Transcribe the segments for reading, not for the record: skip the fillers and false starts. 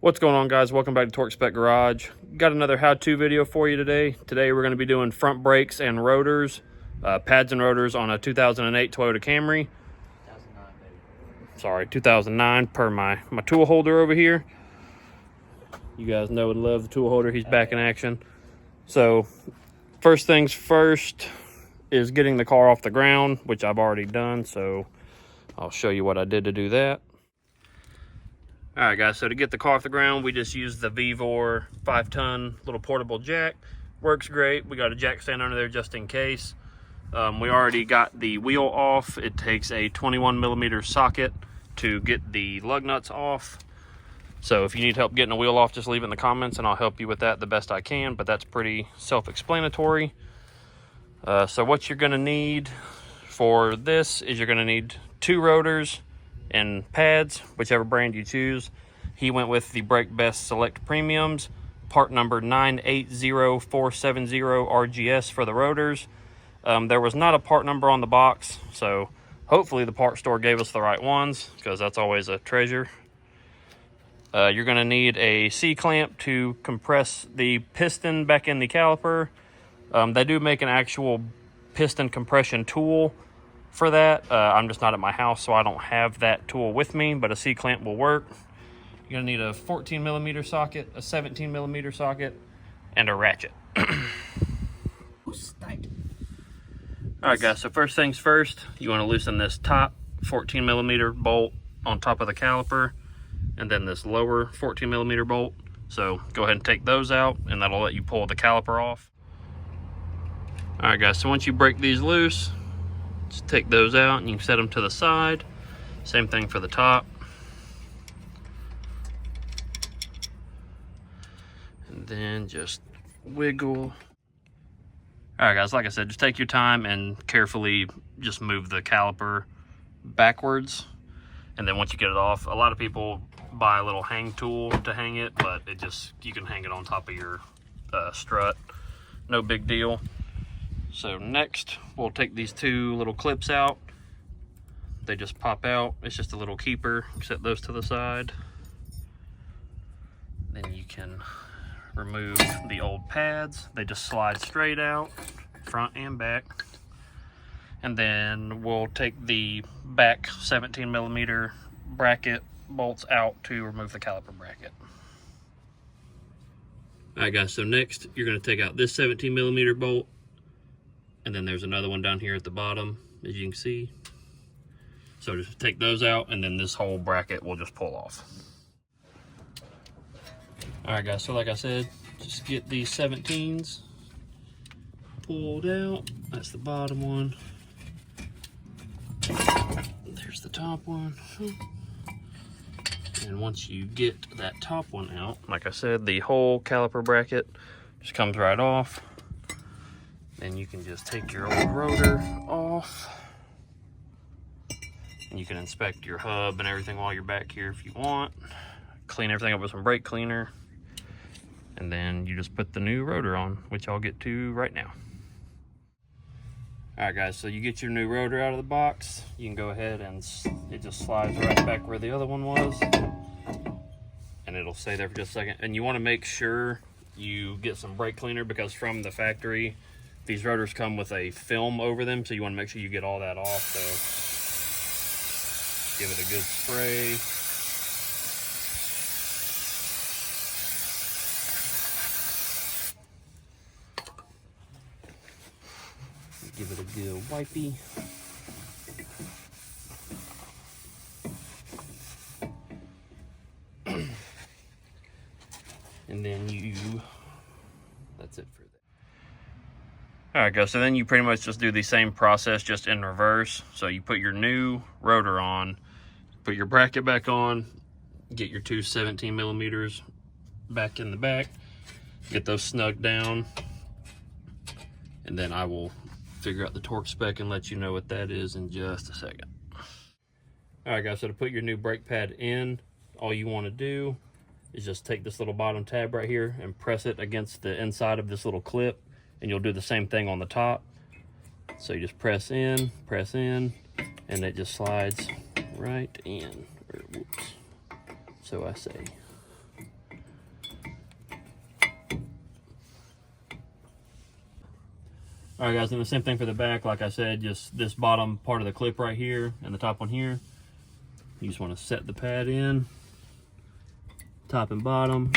What's going on, guys? Welcome back to Torque Spec Garage. Got another how-to video for you today. Today we're going to be doing front brakes and rotors, pads and rotors on a 2008 Toyota Camry. 2009, baby. Sorry, 2009 per my tool holder over here. You guys know and love the tool holder. He's back in action. So first things first is getting the car off the ground, which I've already done. So I'll show you what I did to do that. All right, guys, so to get the car off the ground, we just used the Vevor 5-ton little portable jack. Works great. We got a jack stand under there just in case. We already got the wheel off. It takes a 21mm socket to get the lug nuts off. So if you need help getting a wheel off, just leave it in the comments and I'll help you with that the best I can, but that's pretty self-explanatory. So what you're gonna need for this is you're gonna need 2 rotors and pads, whichever brand you choose. He went with the Brake Best Select Premiums, part number 980470 RGS for the rotors. There was not a part number on the box, so hopefully the part store gave us the right ones, because that's always a treasure. You're going to need a C-clamp to compress the piston back in the caliper. They do make an actual piston compression tool for that. I'm just not at my house, so I don't have that tool with me, but a C-clamp will work. You're gonna need a 14mm socket, a 17mm socket, and a ratchet. Alright, guys, so first things first, you want to loosen this top 14mm bolt on top of the caliper, and then this lower 14mm bolt. So go ahead and take those out, and that'll let you pull the caliper off. Alright, guys, so once you break these loose, just take those out and you can set them to the side. Same thing for the top. And then just wiggle. All right, guys, like I said, just take your time and carefully just move the caliper backwards. And then once you get it off, a lot of people buy a little hang tool to hang it, but you can hang it on top of your strut. No big deal. So next, we'll take these 2 little clips out. They just pop out. It's just a little keeper. Set those to the side. Then you can remove the old pads. They just slide straight out, front and back. And then we'll take the back 17mm bracket bolts out to remove the caliper bracket. All right, guys, so next you're going to take out this 17mm bolt. And then there's another one down here at the bottom, as you can see. So just take those out, and then this whole bracket will just pull off. All right, guys, so like I said, just get these 17s pulled out. That's the bottom one. There's the top one. And once you get that top one out, like I said, the whole caliper bracket just comes right off. Then you can just take your old rotor off. And you can inspect your hub and everything while you're back here if you want. Clean everything up with some brake cleaner. And then you just put the new rotor on, which I'll get to right now. All right, guys, so you get your new rotor out of the box. You can go ahead and it just slides right back where the other one was. And it'll stay there for just a second. And you want to make sure you get some brake cleaner, because from the factory, these rotors come with a film over them, so you want to make sure you get all that off. So give it a good spray. Give it a good wipey. And then that's it for that. All right, guys, so then you pretty much just do the same process, just in reverse. So you put your new rotor on, put your bracket back on, get your 2 17mm back in the back, get those snugged down, and then I will figure out the torque spec and let you know what that is in just a second. All right, guys, so to put your new brake pad in, all you want to do is just take this little bottom tab right here and press it against the inside of this little clip. And you'll do the same thing on the top. So you just press in, and it just slides right in. Or, whoops. So I say. All right, guys, and the same thing for the back. Like I said, just this bottom part of the clip right here and the top one here. You just want to set the pad in, top and bottom,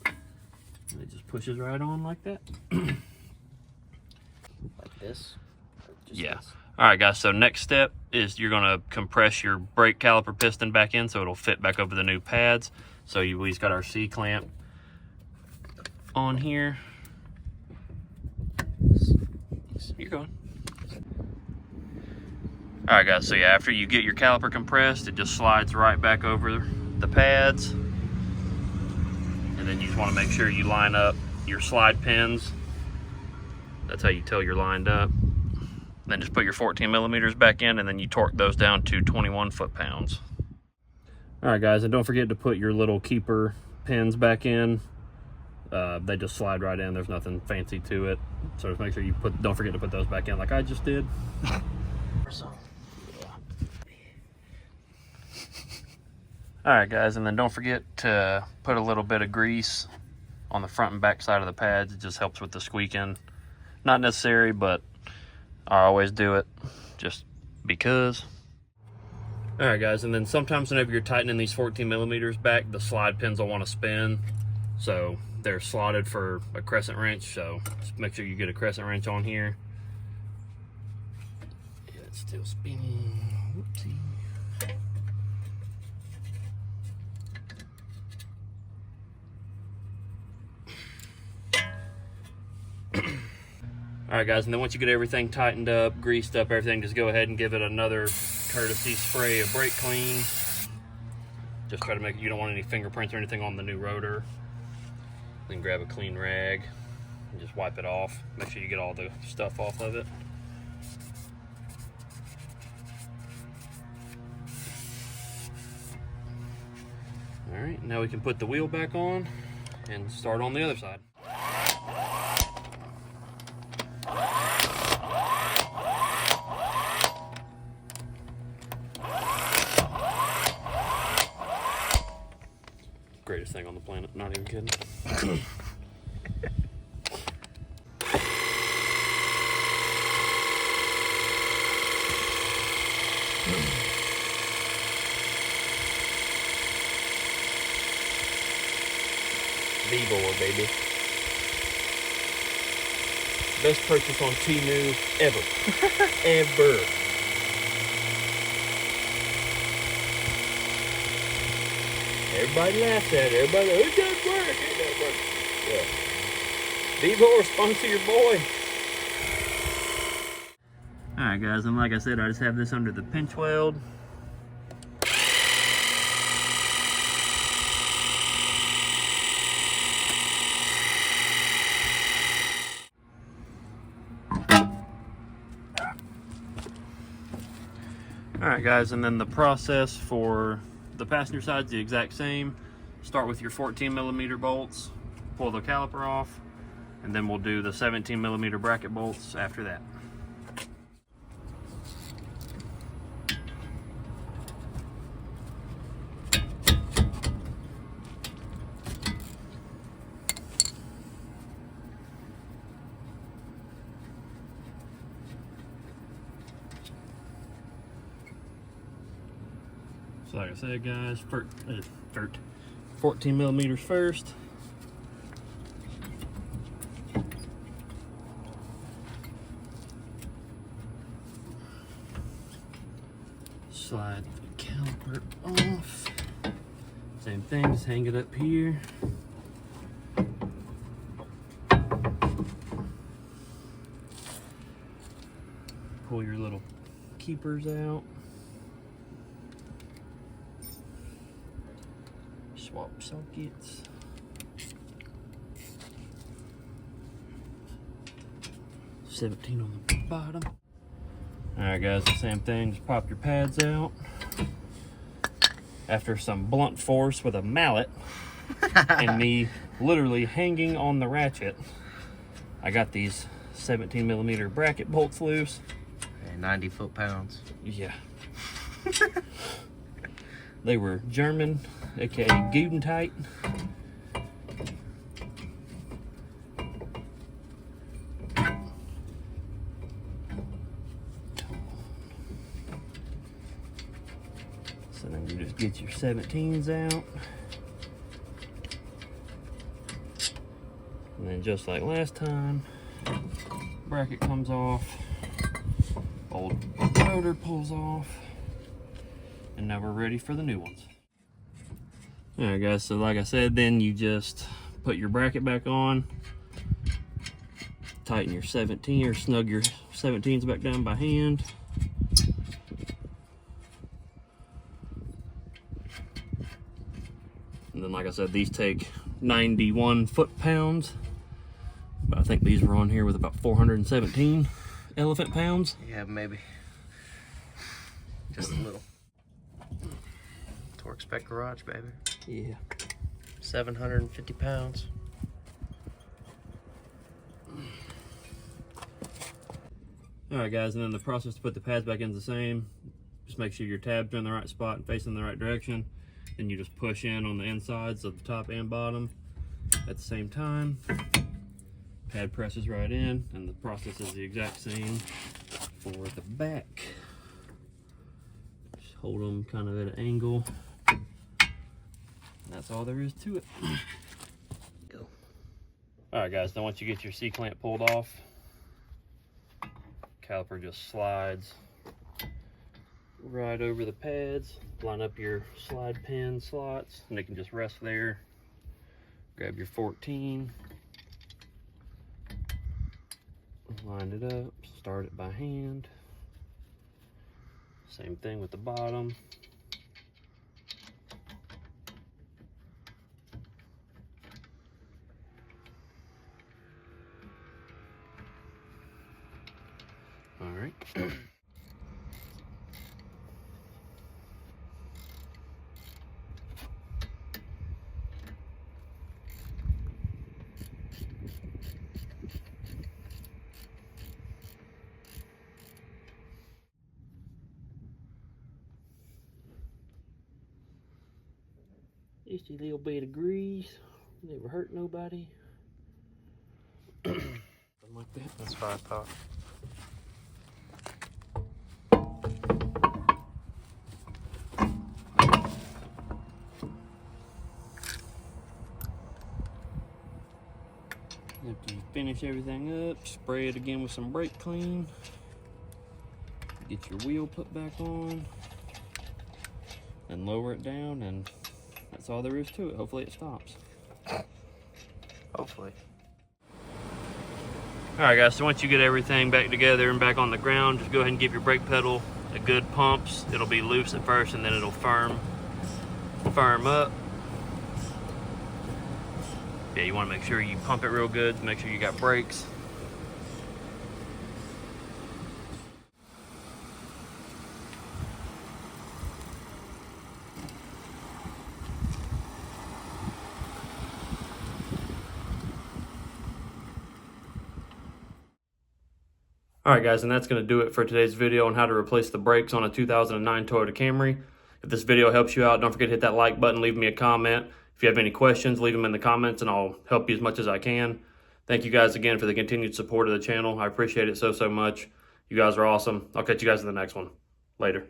and it just pushes right on like that. Like this? Yeah. This? All right, guys, so next step is you're gonna compress your brake caliper piston back in so it'll fit back over the new pads. So we've got our C-clamp on here. You're going. All right, guys, so yeah, after you get your caliper compressed, it just slides right back over the pads. And then you just want to make sure you line up your slide pins. That's how you tell you're lined up. Then just put your 14 millimeters back in, and then you torque those down to 21 foot-pounds. All right, guys, and don't forget to put your little keeper pins back in. They just slide right in. There's nothing fancy to it. So just make sure you don't forget to put those back in like I just did. All right, guys, and then don't forget to put a little bit of grease on the front and back side of the pads. It just helps with the squeaking. Not necessary, but I always do it just because. All right, guys, and then sometimes whenever you're tightening these 14 millimeters back, the slide pins will want to spin. So they're slotted for a crescent wrench, so just make sure you get a crescent wrench on here. Yeah, it's still spinning. Whoopsie. All right, guys, and then once you get everything tightened up, greased up, everything, just go ahead and give it another courtesy spray of brake clean. Just try to make, you don't want any fingerprints or anything on the new rotor. Then grab a clean rag and just wipe it off. Make sure you get all the stuff off of it. All right, now we can put the wheel back on and start on the other side. Greatest thing on the planet, not even kidding. V-Bore, baby. Best purchase on Temu ever. Ever. Everybody laughs at it. Everybody goes, it doesn't work, it doesn't work. Yeah. V-Bore, sponsor your boy. Alright, guys, and like I said, I just have this under the pinch weld. Alright, guys, and then the process for the passenger side is the exact same. Start with your 14 millimeter bolts, pull the caliper off, and then we'll do the 17 millimeter bracket bolts after that. So like I said, guys, 14 millimeters first. Slide the caliper off. Same thing, just hang it up here. Pull your little keepers out. Swap sockets. $17 on the bottom. Alright, guys, the same thing, just pop your pads out. After some blunt force with a mallet and me literally hanging on the ratchet, I got these 17 millimeter bracket bolts loose. And 90 foot-pounds. Yeah. They were German, aka Gudentight. Get your 17s out. And then just like last time, bracket comes off, old rotor pulls off, and now we're ready for the new ones. All right guys, so like I said, then you just put your bracket back on, tighten your 17 or snug your 17s back down by hand. And then like I said, these take 91 foot-pounds. But I think these were on here with about 417 elephant pounds. Yeah, maybe. Just a little. Torque Spec Garage, baby. Yeah. 750 pounds. Alright guys, and then the process to put the pads back in is the same. Just make sure your tabs are in the right spot and facing the right direction. Then you just push in on the insides of the top and bottom at the same time. Pad presses right in, and the process is the exact same for the back. Just hold them kind of at an angle. That's all there is to it. Go. All right, guys. Now once you get your C-clamp pulled off, caliper just slides right over the pads. Line up your slide pin slots, and they can just rest there. Grab your 14. Line it up, start it by hand. Same thing with the bottom. All right. Just a little bit of grease, never hurt nobody. Something like that. That's what I thought. After you finish everything up, spray it again with some brake clean. Get your wheel put back on, and lower it down, and that's all there is to it. Hopefully it stops. Hopefully. All right guys, so once you get everything back together and back on the ground, just go ahead and give your brake pedal a good pumps. It'll be loose at first, and then it'll firm up. Yeah, you want to make sure you pump it real good to make sure you got brakes. Alright guys, and that's going to do it for today's video on how to replace the brakes on a 2009 Toyota Camry. If this video helps you out, don't forget to hit that like button, leave me a comment. If you have any questions, leave them in the comments and I'll help you as much as I can. Thank you guys again for the continued support of the channel. I appreciate it so much. You guys are awesome. I'll catch you guys in the next one. Later.